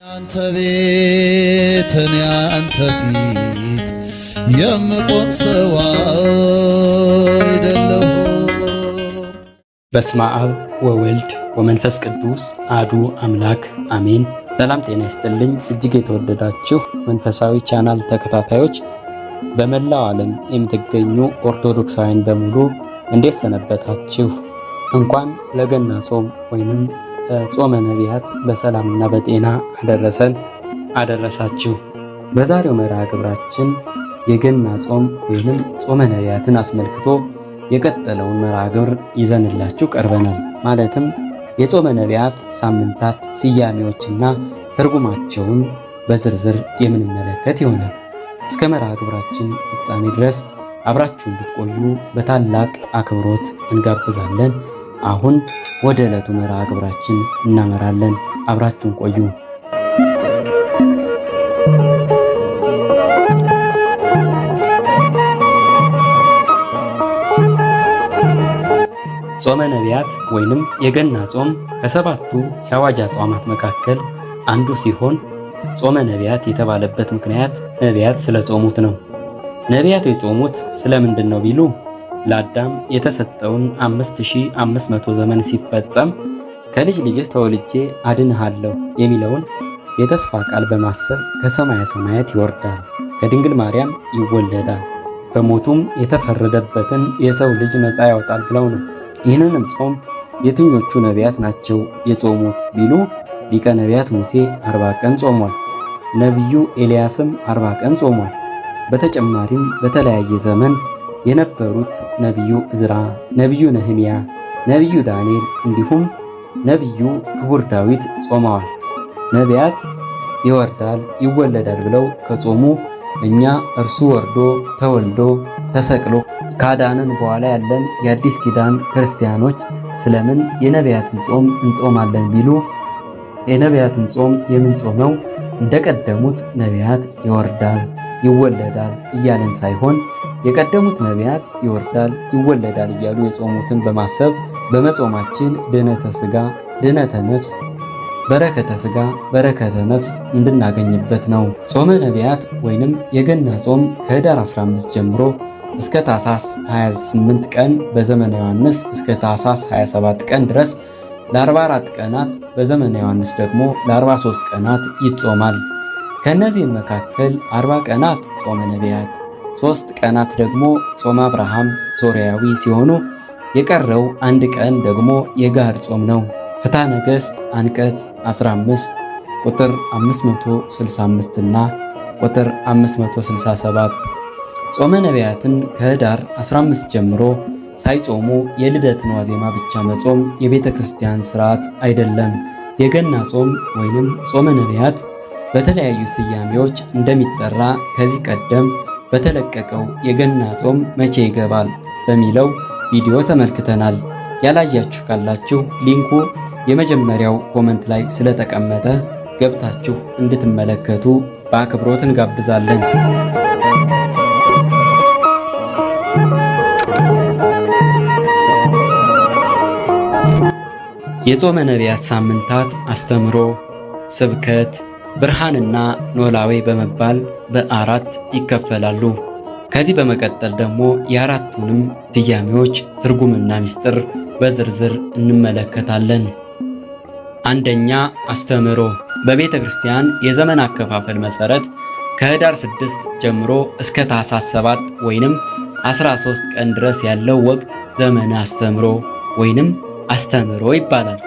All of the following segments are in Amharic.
አንተ ቤት እኔ አንተ ፊት የምቆም ሰው አይደለሁ። በስመ አብ ወወልድ ወመንፈስ ቅዱስ አሐዱ አምላክ አሜን። ሰላም ጤና ይስጥልኝ። እጅግ የተወደዳችሁ መንፈሳዊ ቻናል ተከታታዮች በመላው ዓለም የምትገኙ ኦርቶዶክሳውያን በሙሉ እንዴት ሰነበታችሁ? እንኳን ለገና ጾም ወይንም ጾመ ነቢያት በሰላምና በጤና አደረሰን አደረሳችሁ። በዛሬው መርሃ ግብራችን የገና ጾም ወይንም ጾመ ነቢያትን አስመልክቶ የቀጠለውን መርሃ ግብር ይዘንላችሁ ቀርበናል። ማለትም የጾመ ነቢያት ሳምንታት ስያሜዎችና ትርጉማቸውን በዝርዝር የምንመለከት ይሆናል። እስከ መርሃ ግብራችን ፍጻሜ ድረስ አብራችሁ እንድትቆዩ በታላቅ አክብሮት እንጋብዛለን። አሁን ወደ ዕለቱ መርሃ ግብራችን እናመራለን። አብራችሁን ቆዩ። ጾመ ነቢያት ወይንም የገና ጾም ከሰባቱ የአዋጅ አጽዋማት መካከል አንዱ ሲሆን ጾመ ነቢያት የተባለበት ምክንያት ነቢያት ስለጾሙት ነው። ነቢያት የጾሙት ስለምንድን ነው ቢሉ ለአዳም የተሰጠውን 5500 ዘመን ሲፈጸም ከልጅ ልጅህ ተወልጄ አድንሃለሁ የሚለውን የተስፋ ቃል በማሰብ ከሰማየ ሰማያት ይወርዳል፣ ከድንግል ማርያም ይወለዳል፣ በሞቱም የተፈረደበትን የሰው ልጅ ነፃ ያወጣል ብለው ነው። ይህንንም ጾም የትኞቹ ነቢያት ናቸው የጾሙት ቢሉ ሊቀ ነቢያት ሙሴ 40 ቀን ጾሟል። ነቢዩ ኤልያስም 40 ቀን ጾሟል። በተጨማሪም በተለያየ ዘመን የነበሩት ነቢዩ ዕዝራ፣ ነቢዩ ነህምያ፣ ነቢዩ ዳንኤል እንዲሁም ነቢዩ ክቡር ዳዊት ጾመዋል። ነቢያት ይወርዳል ይወለዳል ብለው ከጾሙ እኛ እርሱ ወርዶ ተወልዶ ተሰቅሎ ካዳነን በኋላ ያለን የአዲስ ኪዳን ክርስቲያኖች ስለምን የነቢያትን ጾም እንጾማለን ቢሉ የነቢያትን ጾም የምንጾመው እንደቀደሙት ነቢያት ይወርዳል ይወለዳል እያለን ሳይሆን የቀደሙት ነቢያት ይወርዳል ይወለዳል እያሉ የጾሙትን በማሰብ በመጾማችን ድኅነተ ሥጋ ድኅነተ ነፍስ፣ በረከተ ሥጋ በረከተ ነፍስ እንድናገኝበት ነው። ጾመ ነቢያት ወይንም የገና ጾም ከኅዳር 15 ጀምሮ እስከ ታኅሳስ 28 ቀን በዘመነ ዮሐንስ እስከ ታኅሳስ 27 ቀን ድረስ ለ44 ቀናት በዘመነ ዮሐንስ ደግሞ ለ43 ቀናት ይጾማል። ከእነዚህም መካከል 40 ቀናት ጾመ ነቢያት፣ 3 ቀናት ደግሞ ጾመ አብርሃም ሶርያዊ ሲሆኑ የቀረው 1 ቀን ደግሞ የጋድ ጾም ነው። ፍትሐ ነገሥት አንቀጽ 15 ቁጥር 565 እና ቁጥር 567። ጾመ ነቢያትን ከኅዳር 15 ጀምሮ ሳይጾሙ የልደትን ዋዜማ ብቻ መጾም የቤተ ክርስቲያን ሥርዓት አይደለም። የገና ጾም ወይንም ጾመ ነቢያት በተለያዩ ስያሜዎች እንደሚጠራ ከዚህ ቀደም በተለቀቀው የገና ጾም መቼ ይገባል በሚለው ቪዲዮ ተመልክተናል። ያላያችሁ ካላችሁ ሊንኩ የመጀመሪያው ኮመንት ላይ ስለተቀመጠ ገብታችሁ እንድትመለከቱ በአክብሮት እንጋብዛለን። የጾመ ነቢያት ሳምንታት አስተምሮ፣ ስብከት፣ ብርሃንና ኖላዌ በመባል በ4 ይከፈላሉ። ከዚህ በመቀጠል ደግሞ የአራቱንም ስያሜዎች ትርጉምና ምስጢር በዝርዝር እንመለከታለን። አንደኛ አስተምሮ። በቤተ ክርስቲያን የዘመን አከፋፈል መሰረት ከኅዳር 6 ጀምሮ እስከ ታኅሳስ 7 ወይንም 13 ቀን ድረስ ያለው ወቅት ዘመነ አስተምሮ ወይንም አስተምሮ ይባላል።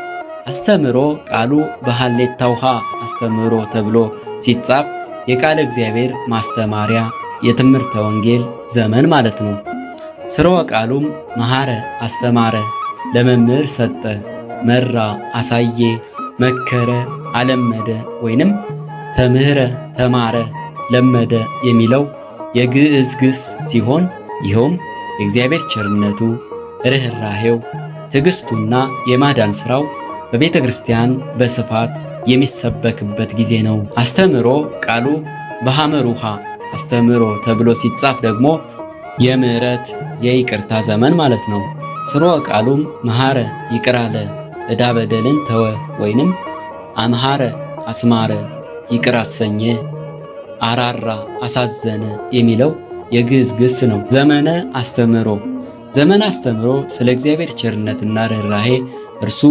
አስተምሮ ቃሉ በሐሌታ ውሃ አስተምሮ ተብሎ ሲጻፍ የቃለ እግዚአብሔር ማስተማሪያ የትምህርተ ወንጌል ዘመን ማለት ነው። ስርወ ቃሉም መሐረ አስተማረ፣ ለመምህር ሰጠ፣ መራ አሳየ፣ መከረ አለመደ ወይንም ተምህረ ተማረ ለመደ የሚለው የግዕዝ ግስ ሲሆን ይኸውም የእግዚአብሔር ቸርነቱ ርኅራኄው ትዕግስቱና የማዳን ሥራው በቤተ ክርስቲያን በስፋት የሚሰበክበት ጊዜ ነው። አስተምሮ ቃሉ በሐመር ውሃ አስተምሮ ተብሎ ሲጻፍ ደግሞ የምሕረት የይቅርታ ዘመን ማለት ነው። ስርወ ቃሉም መሐረ ይቅር አለ፣ ዕዳ በደልን ተወ ወይንም አምሐረ አስማረ ይቅር አሰኘ፣ አራራ፣ አሳዘነ የሚለው የግዕዝ ግስ ነው። ዘመነ አስተምህሮ ዘመነ አስተምህሮ ስለ እግዚአብሔር ቸርነትና ርኅራኄ እርሱ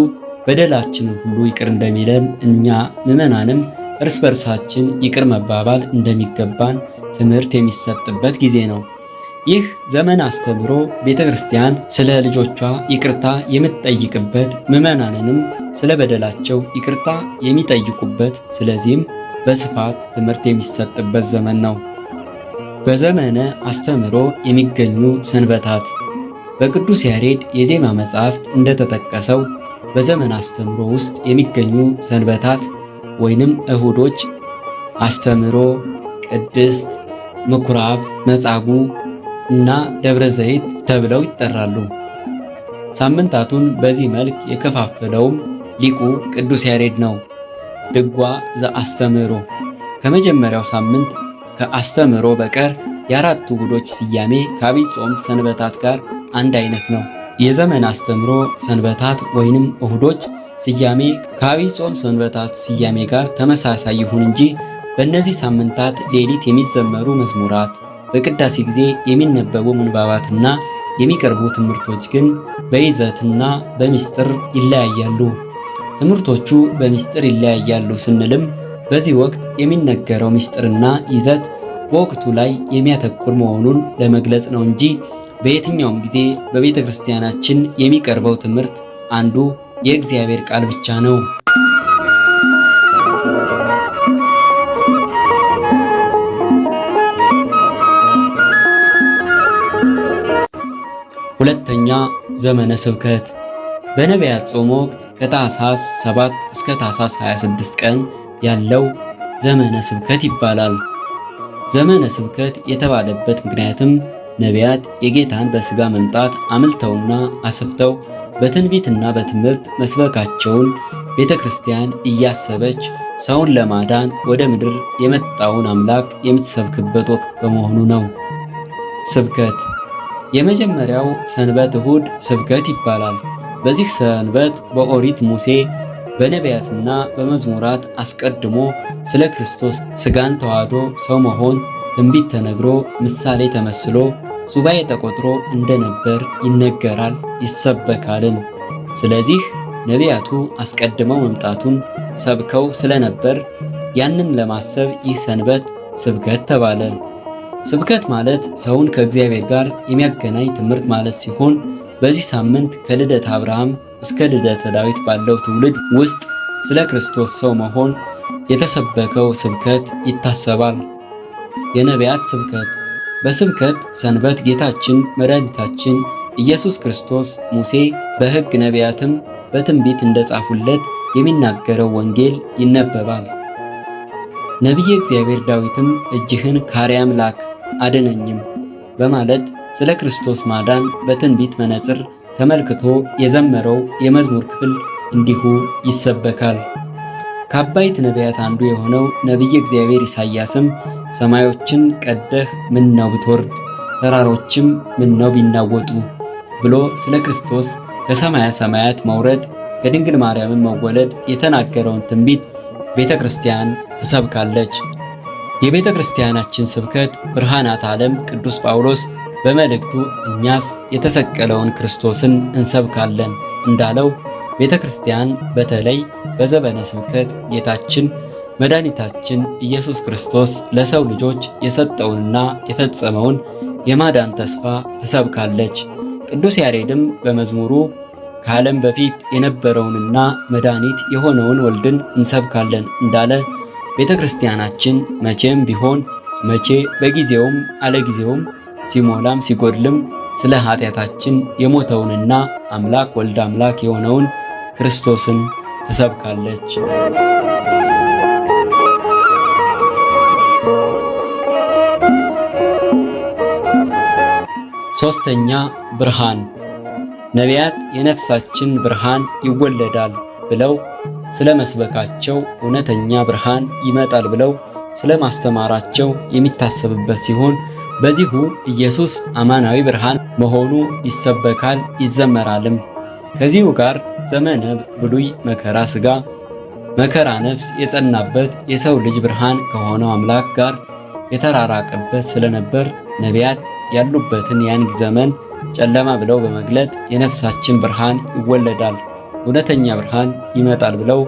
በደላችንን ሁሉ ይቅር እንደሚለን እኛ ምዕመናንም እርስ በርሳችን ይቅር መባባል እንደሚገባን ትምህርት የሚሰጥበት ጊዜ ነው። ይህ ዘመነ አስተምህሮ ቤተ ክርስቲያን ስለ ልጆቿ ይቅርታ የምትጠይቅበት፣ ምዕመናንንም ስለ በደላቸው ይቅርታ የሚጠይቁበት፣ ስለዚህም በስፋት ትምህርት የሚሰጥበት ዘመን ነው። በዘመነ አስተምህሮ የሚገኙ ሰንበታት በቅዱስ ያሬድ የዜማ መጻሕፍት እንደተጠቀሰው በዘመነ አስተምህሮ ውስጥ የሚገኙ ሰንበታት ወይንም እሁዶች አስተምህሮ፣ ቅድስት፣ ምኩራብ፣ መጻጉዕ እና ደብረ ዘይት ተብለው ይጠራሉ። ሳምንታቱን በዚህ መልክ የከፋፈለውም ሊቁ ቅዱስ ያሬድ ነው። ድጓ ዘአስተምህሮ ከመጀመሪያው ሳምንት ከአስተምህሮ በቀር የአራቱ እሁዶች ስያሜ ከዐቢይ ጾም ሰንበታት ጋር አንድ አይነት ነው። የዘመነ አስተምህሮ ሰንበታት ወይንም እሁዶች ስያሜ ከዐቢይ ጾም ሰንበታት ስያሜ ጋር ተመሳሳይ ይሁን እንጂ በእነዚህ ሳምንታት ሌሊት የሚዘመሩ መዝሙራት፣ በቅዳሴ ጊዜ የሚነበቡ ምንባባትና የሚቀርቡ ትምህርቶች ግን በይዘትና በምስጢር ይለያያሉ። ትምህርቶቹ በምስጢር ይለያያሉ ስንልም በዚህ ወቅት የሚነገረው ምስጢርና ይዘት በወቅቱ ላይ የሚያተኩር መሆኑን ለመግለጽ ነው እንጂ በየትኛውም ጊዜ በቤተ ክርስቲያናችን የሚቀርበው ትምህርት አንዱ የእግዚአብሔር ቃል ብቻ ነው። ሁለተኛ ዘመነ ስብከት በነቢያት ጾም ወቅት ከታኅሳስ 7 እስከ ታኅሳስ 26 ቀን ያለው ዘመነ ስብከት ይባላል። ዘመነ ስብከት የተባለበት ምክንያትም ነቢያት የጌታን በሥጋ መምጣት አምልተውና አስፍተው በትንቢትና በትምህርት መስበካቸውን ቤተ ክርስቲያን እያሰበች ሰውን ለማዳን ወደ ምድር የመጣውን አምላክ የምትሰብክበት ወቅት በመሆኑ ነው። ስብከት የመጀመሪያው ሰንበት እሁድ ስብከት ይባላል። በዚህ ሰንበት በኦሪት ሙሴ በነቢያትና በመዝሙራት አስቀድሞ ስለ ክርስቶስ ሥጋን ተዋህዶ ሰው መሆን ትንቢት ተነግሮ ምሳሌ ተመስሎ ሱባኤ ተቆጥሮ እንደነበር ይነገራል ይሰበካልም። ስለዚህ ነቢያቱ አስቀድመው መምጣቱን ሰብከው ስለነበር ያንን ለማሰብ ይህ ሰንበት ስብከት ተባለ። ስብከት ማለት ሰውን ከእግዚአብሔር ጋር የሚያገናኝ ትምህርት ማለት ሲሆን በዚህ ሳምንት ከልደት አብርሃም እስከ ልደተ ዳዊት ባለው ትውልድ ውስጥ ስለ ክርስቶስ ሰው መሆን የተሰበከው ስብከት ይታሰባል። የነቢያት ስብከት በስብከት ሰንበት ጌታችን መድኃኒታችን ኢየሱስ ክርስቶስ ሙሴ በሕግ ነቢያትም በትንቢት እንደጻፉለት የሚናገረው ወንጌል ይነበባል። ነቢየ እግዚአብሔር ዳዊትም እጅህን ከአርያም ላክ አድነኝም በማለት ስለ ክርስቶስ ማዳን በትንቢት መነጽር ተመልክቶ የዘመረው የመዝሙር ክፍል እንዲሁ ይሰበካል። ከአባይት ነቢያት አንዱ የሆነው ነቢየ እግዚአብሔር ኢሳይያስም ሰማዮችን ቀደህ ምነው ብትወርድ ተራሮችም ምነው ቢናወጡ ብሎ ስለ ክርስቶስ ከሰማያ ሰማያት መውረድ ከድንግል ማርያምን መወለድ የተናገረውን ትንቢት ቤተ ክርስቲያን ትሰብካለች። የቤተ ክርስቲያናችን ስብከት ብርሃናት ዓለም ቅዱስ ጳውሎስ በመልእክቱ እኛስ የተሰቀለውን ክርስቶስን እንሰብካለን እንዳለው ቤተ ክርስቲያን በተለይ በዘመነ ስብከት ጌታችን መድኃኒታችን ኢየሱስ ክርስቶስ ለሰው ልጆች የሰጠውንና የፈጸመውን የማዳን ተስፋ ትሰብካለች። ቅዱስ ያሬድም በመዝሙሩ ከዓለም በፊት የነበረውንና መድኃኒት የሆነውን ወልድን እንሰብካለን እንዳለ ቤተ ክርስቲያናችን መቼም ቢሆን መቼ በጊዜውም አለጊዜውም ሲሞላም ሲጎድልም ስለ ኃጢአታችን የሞተውንና አምላክ ወልድ አምላክ የሆነውን ክርስቶስን ትሰብካለች። ሶስተኛ ብርሃን ነቢያት የነፍሳችን ብርሃን ይወለዳል ብለው ስለ መስበካቸው እውነተኛ ብርሃን ይመጣል ብለው ስለ ማስተማራቸው የሚታሰብበት ሲሆን በዚሁ ኢየሱስ አማናዊ ብርሃን መሆኑ ይሰበካል ይዘመራልም። ከዚሁ ጋር ዘመነ ብሉይ መከራ ሥጋ መከራ ነፍስ የጸናበት የሰው ልጅ ብርሃን ከሆነው አምላክ ጋር የተራራቀበት ስለነበር ነቢያት ያሉበትን ያን ዘመን ጨለማ ብለው በመግለጥ የነፍሳችን ብርሃን ይወለዳል፣ እውነተኛ ብርሃን ይመጣል ብለው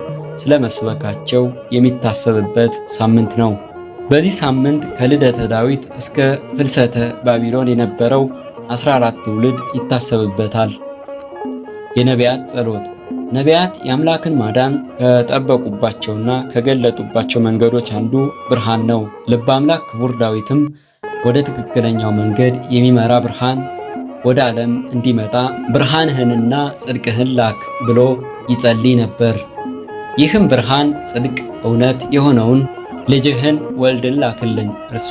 ስለመስበካቸው የሚታሰብበት ሳምንት ነው። በዚህ ሳምንት ከልደተ ዳዊት እስከ ፍልሰተ ባቢሎን የነበረው 14 ትውልድ ይታሰብበታል። የነቢያት ጸሎት። ነቢያት የአምላክን ማዳን ከጠበቁባቸውና ከገለጡባቸው መንገዶች አንዱ ብርሃን ነው። ልበ አምላክ ክቡር ዳዊትም ወደ ትክክለኛው መንገድ የሚመራ ብርሃን ወደ ዓለም እንዲመጣ ብርሃንህንና ጽድቅህን ላክ ብሎ ይጸልይ ነበር። ይህም ብርሃን ጽድቅ፣ እውነት የሆነውን ልጅህን ወልድን ላክልን፣ እርሱ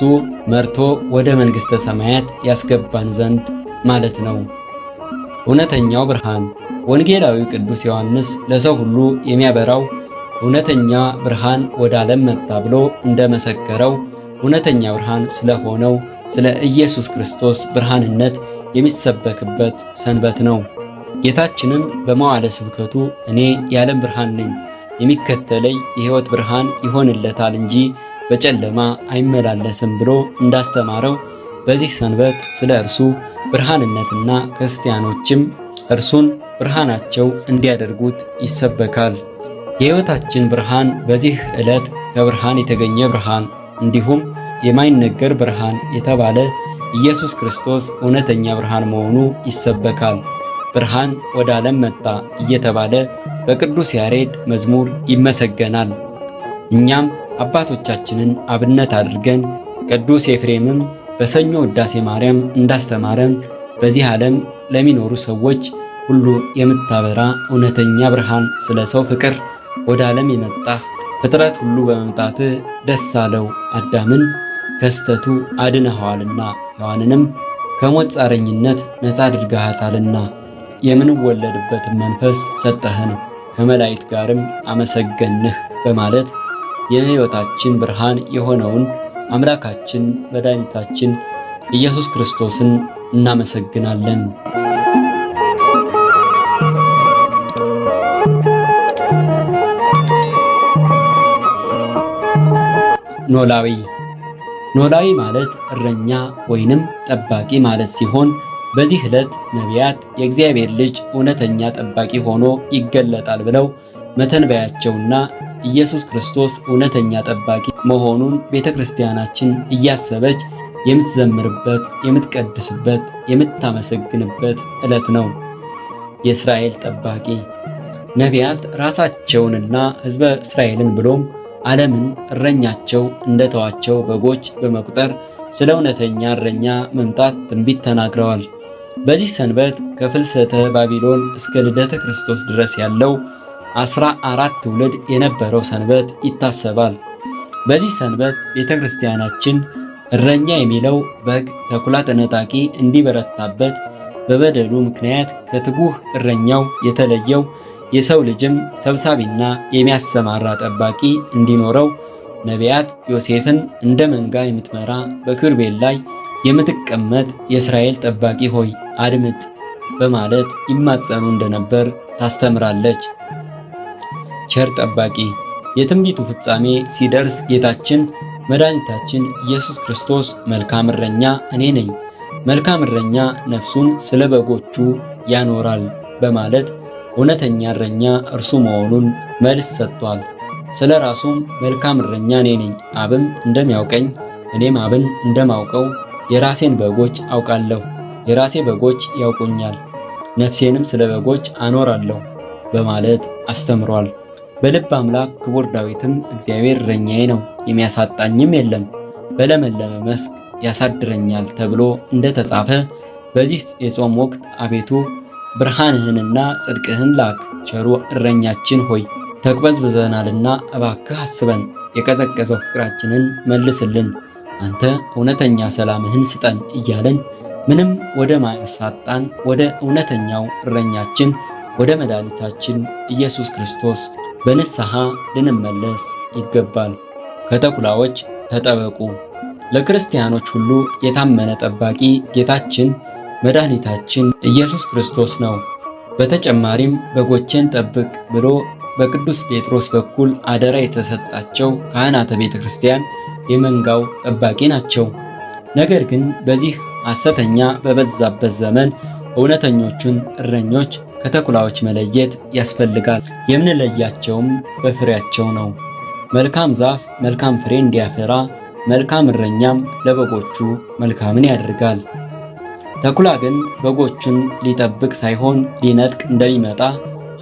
መርቶ ወደ መንግሥተ ሰማያት ያስገባን ዘንድ ማለት ነው። እውነተኛው ብርሃን። ወንጌላዊው ቅዱስ ዮሐንስ ለሰው ሁሉ የሚያበራው እውነተኛ ብርሃን ወደ ዓለም መጣ ብሎ እንደመሰከረው እውነተኛ ብርሃን ስለሆነው ስለ ኢየሱስ ክርስቶስ ብርሃንነት የሚሰበክበት ሰንበት ነው። ጌታችንም በመዋዕለ ስብከቱ እኔ የዓለም ብርሃን ነኝ፣ የሚከተለኝ የሕይወት ብርሃን ይሆንለታል እንጂ በጨለማ አይመላለስም ብሎ እንዳስተማረው በዚህ ሰንበት ስለ እርሱ ብርሃንነትና ክርስቲያኖችም እርሱን ብርሃናቸው እንዲያደርጉት ይሰበካል። የሕይወታችን ብርሃን በዚህ ዕለት ከብርሃን የተገኘ ብርሃን እንዲሁም የማይነገር ብርሃን የተባለ ኢየሱስ ክርስቶስ እውነተኛ ብርሃን መሆኑ ይሰበካል። ብርሃን ወደ ዓለም መጣ እየተባለ በቅዱስ ያሬድ መዝሙር ይመሰገናል። እኛም አባቶቻችንን አብነት አድርገን ቅዱስ ኤፍሬምም በሰኞ ውዳሴ ማርያም እንዳስተማረን በዚህ ዓለም ለሚኖሩ ሰዎች ሁሉ የምታበራ እውነተኛ ብርሃን ስለ ሰው ፍቅር ወደ ዓለም የመጣህ ፍጥረት ሁሉ በመምጣትህ ደስ አለው አዳምን ከስተቱ አድነኸዋልና ሔዋንንም ከሞት ጻረኝነት ነፃ አድርገሃታልና የምንወለድበትን መንፈስ ሰጠህን ከመላእክት ጋርም አመሰገንህ በማለት የሕይወታችን ብርሃን የሆነውን አምላካችን መድኃኒታችን ኢየሱስ ክርስቶስን እናመሰግናለን። ኖላዊ። ኖላዊ ማለት እረኛ ወይንም ጠባቂ ማለት ሲሆን በዚህ ዕለት ነቢያት የእግዚአብሔር ልጅ እውነተኛ ጠባቂ ሆኖ ይገለጣል ብለው መተንበያቸውና ኢየሱስ ክርስቶስ እውነተኛ ጠባቂ መሆኑን ቤተክርስቲያናችን እያሰበች የምትዘምርበት፣ የምትቀድስበት፣ የምታመሰግንበት ዕለት ነው። የእስራኤል ጠባቂ። ነቢያት ራሳቸውንና ሕዝበ እስራኤልን ብሎም ዓለምን እረኛቸው እንደተዋቸው በጎች በመቁጠር ስለ እውነተኛ እረኛ መምጣት ትንቢት ተናግረዋል። በዚህ ሰንበት ከፍልሰተ ባቢሎን እስከ ልደተ ክርስቶስ ድረስ ያለው 14 ትውልድ የነበረው ሰንበት ይታሰባል። በዚህ ሰንበት ቤተክርስቲያናችን እረኛ የሚለው በግ ተኩላ ተነጣቂ እንዲበረታበት በበደሉ ምክንያት ከትጉህ እረኛው የተለየው የሰው ልጅም ሰብሳቢና የሚያሰማራ ጠባቂ እንዲኖረው ነቢያት ዮሴፍን እንደ መንጋ የምትመራ በኪሩቤል ላይ የምትቀመጥ የእስራኤል ጠባቂ ሆይ አድምጥ በማለት ይማጸኑ እንደነበር ታስተምራለች። ቸር ጠባቂ። የትንቢቱ ፍጻሜ ሲደርስ ጌታችን መድኃኒታችን ኢየሱስ ክርስቶስ መልካም እረኛ እኔ ነኝ፣ መልካም እረኛ ነፍሱን ስለ በጎቹ ያኖራል በማለት እውነተኛ እረኛ እርሱ መሆኑን መልስ ሰጥቷል። ስለ ራሱም መልካም እረኛ እኔ ነኝ፣ አብም እንደሚያውቀኝ እኔም አብን እንደማውቀው የራሴን በጎች አውቃለሁ፣ የራሴ በጎች ያውቁኛል፣ ነፍሴንም ስለ በጎች አኖራለሁ በማለት አስተምሯል። በልበ አምላክ ክቡር ዳዊትም እግዚአብሔር እረኛዬ ነው፣ የሚያሳጣኝም የለም፣ በለመለመ መስክ ያሳድረኛል ተብሎ እንደተጻፈ በዚህ የጾም ወቅት አቤቱ ብርሃንህንና ጽድቅህን ላክ፣ ቸሩ እረኛችን ሆይ ተቅበዝብዘናልና እባክህ አስበን፣ የቀዘቀዘው ፍቅራችንን መልስልን፣ አንተ እውነተኛ ሰላምህን ስጠን እያለን ምንም ወደ ማያሳጣን ወደ እውነተኛው እረኛችን ወደ መድኃኒታችን ኢየሱስ ክርስቶስ በንስሐ ልንመለስ ይገባል። ከተኩላዎች ተጠበቁ። ለክርስቲያኖች ሁሉ የታመነ ጠባቂ ጌታችን መድኃኒታችን ኢየሱስ ክርስቶስ ነው። በተጨማሪም በጎቼን ጠብቅ ብሎ በቅዱስ ጴጥሮስ በኩል አደራ የተሰጣቸው ካህናተ ቤተ ክርስቲያን የመንጋው ጠባቂ ናቸው። ነገር ግን በዚህ ሐሰተኛ በበዛበት ዘመን እውነተኞቹን እረኞች ከተኩላዎች መለየት ያስፈልጋል። የምንለያቸውም በፍሬያቸው ነው። መልካም ዛፍ መልካም ፍሬ እንዲያፈራ፣ መልካም እረኛም ለበጎቹ መልካምን ያደርጋል። ተኩላ ግን በጎቹን ሊጠብቅ ሳይሆን ሊነጥቅ እንደሚመጣ፣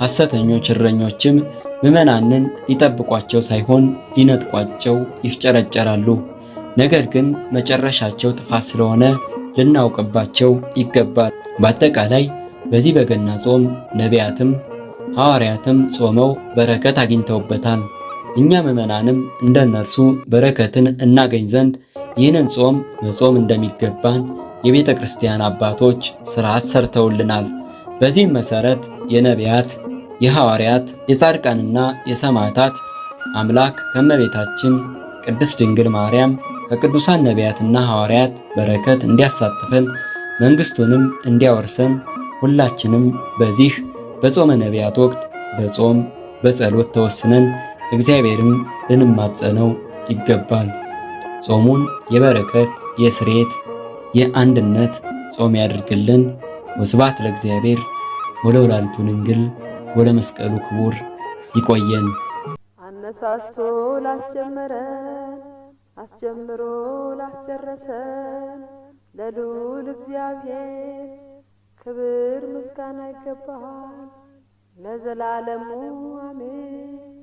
ሐሰተኞች እረኞችም ምዕመናንን ሊጠብቋቸው ሳይሆን ሊነጥቋቸው ይፍጨረጨራሉ። ነገር ግን መጨረሻቸው ጥፋት ስለሆነ ልናውቅባቸው ይገባል። በአጠቃላይ በዚህ በገና ጾም ነቢያትም ሐዋርያትም ጾመው በረከት አግኝተውበታል። እኛ ምዕመናንም እንደነርሱ በረከትን እናገኝ ዘንድ ይህንን ጾም መጾም እንደሚገባን የቤተ ክርስቲያን አባቶች ሥርዓት ሰርተውልናል። በዚህም መሠረት የነቢያት፣ የሐዋርያት፣ የጻድቃንና የሰማዕታት አምላክ ከእመቤታችን ቅድስት ድንግል ማርያም ከቅዱሳን ነቢያትና ሐዋርያት በረከት እንዲያሳትፈን መንግሥቱንም እንዲያወርሰን ሁላችንም በዚህ በጾመ ነቢያት ወቅት በጾም በጸሎት ተወስነን እግዚአብሔርን ልንማጸነው ይገባል። ጾሙን የበረከት፣ የስርየት፣ የአንድነት ጾም ያድርግልን። ወስብሐት ለእግዚአብሔር ወለወላዲቱ ድንግል ወለመስቀሉ ክቡር። ይቆየን። አነሳስቶ ላስጀመረን አስጀምሮ ላስጨረሰን ለልዑል እግዚአብሔር ክብር ምስጋና ይገባል ለዘላለሙ አሜን።